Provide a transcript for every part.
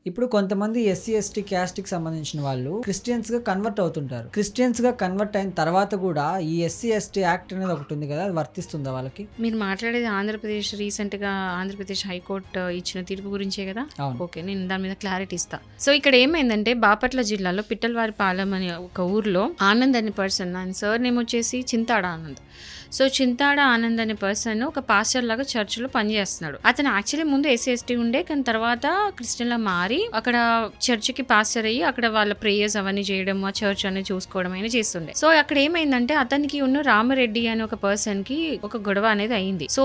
ఇప్పుడు కొంతమంది SC, ST క్యాస్ట్‌కి సంబంధించిన వాళ్ళు క్రిస్టియన్స్‌గా కన్వర్ట్ అవుతుంటారు. క్రిస్టియన్స్‌గా కన్వర్ట్ అయిన తర్వాత గూడా ఈ ఎస్సీ, ఎస్టీ యాక్ట్ అనేది ఒకటుంది గదా! అది వర్తిస్తుందా వాళ్ళకి? మీరు మాట్లాడేది ఆంధ్రప్రదేశ్ రీసెంట్‌గా ఆంధ్రప్రదేశ్ హైకోర్టు ఇచ్చిన తీర్పు గురించే గదా? అవును. ఓకే. నేను దాని మీద క్లారిటీ ఇస్తా. సో, ఇక్కడ ఏమైందంటే బాపట్ల జిల్లాలో పిట్టలవారిపాలెం అనే ఒక ఊర్లో ఆనంద్ అనే పర్సన్, ఆయన సర్‌నేమ్ వచ్చేసి చింతాడ ఆనంద్. సో, చింతాడ ఆనంద్ అనే పర్సన్ ఒక పాస్టర్ లాగా చర్చ్‌లో పనిచేస్తున్నాడు. అతను యాక్చువల్లీ ముందు ఎస్సీ, ఎస్టీ ఉండే, కానీ తర్వాత క్రిస్టియన్‌లా మారి అక్కడ చర్చ్‌కి పాస్టర్ అయ్యి అక్కడ వాళ్ళ ప్రేయర్స్ అవన్నీ చేయడం, ఆ చర్చ్ అనేది చూసుకోవడం అయినా చేస్తుండే. సో, అక్కడ ఏమైందంటే అతనికి ఉన్న రామరెడ్డి అనే ఒక పర్సన్ కి ఒక గొడవ అనేది అయింది. సో,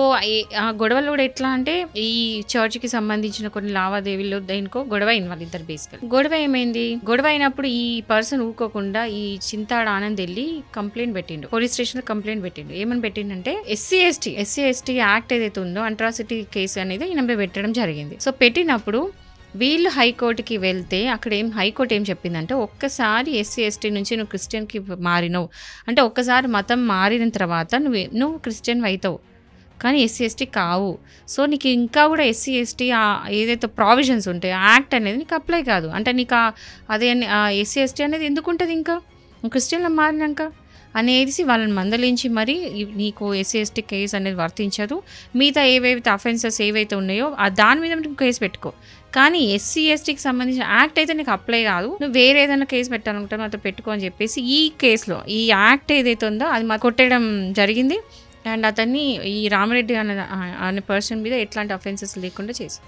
ఆ గొడవలో కూడా ఎట్లా అంటే ఈ చర్చ్‌కి సంబంధించిన కొన్ని లావాదేవీలు దేనికో గొడవ అయింది వాళ్ళిద్దరు బేసికల్. గొడవ ఏమైంది? గొడవ అయినప్పుడు ఈ పర్సన్ ఊకోకుండా ఈ చింతాడ ఆనంద్ వెళ్ళి కంప్లైంట్ పెట్టిండు, పోలీస్ స్టేషన్ లో కంప్లైంట్ పెట్టిండు. ఏమని పెట్టిండంటే ఎస్సీ ఎస్టీ యాక్ట్ ఏదైతే ఉందో అట్రాసిటీ కేసు అనేది ఈయన పెట్టడం జరిగింది. సో, పెట్టినప్పుడు వీళ్ళు హైకోర్టుకి వెళ్తే అక్కడ హైకోర్టు ఏం చెప్పిందంటే, ఒక్కసారి ఎస్సీ ఎస్టీ నుంచి నువ్వు క్రిస్టియన్కి మారినవు అంటే ఒక్కసారి మతం మారిన తర్వాత నువ్వు క్రిస్టియన్ అవుతావు, కానీ ఎస్సీ ఎస్టీ కావు. సో, నీకు ఇంకా కూడా ఎస్సీ ఎస్టీ ఏదైతే ప్రావిజన్స్ ఉంటాయో యాక్ట్ అనేది నీకు అప్లై కాదు. అంటే నీకు అదే ఎస్సీ ఎస్టీ అనేది ఎందుకు ఉంటుంది ఇంకా క్రిస్టియన్లో మారినాక అనేసి వాళ్ళని మందలించి మరి నీకు ఎస్సీ ఎస్టీ కేసు అనేది వర్తించదు, మిగతా ఏవైతే అఫెన్సెస్ ఏవైతే ఉన్నాయో దాని మీద నువ్వు కేసు పెట్టుకో, కానీ ఎస్సీ ఎస్టీకి సంబంధించిన యాక్ట్ అయితే నీకు అప్లై కాదు, నువ్వు వేరే ఏదైనా కేసు పెట్టాలనుకుంటావు అతను పెట్టుకో అని చెప్పేసి ఈ కేసులో ఈ యాక్ట్ ఏదైతే ఉందో అది కొట్టేయడం జరిగింది. అండ్ అతన్ని ఈ రామరెడ్డి అనే పర్సన్ మీద ఎట్లాంటి అఫెన్సెస్ లేకుండా చేసి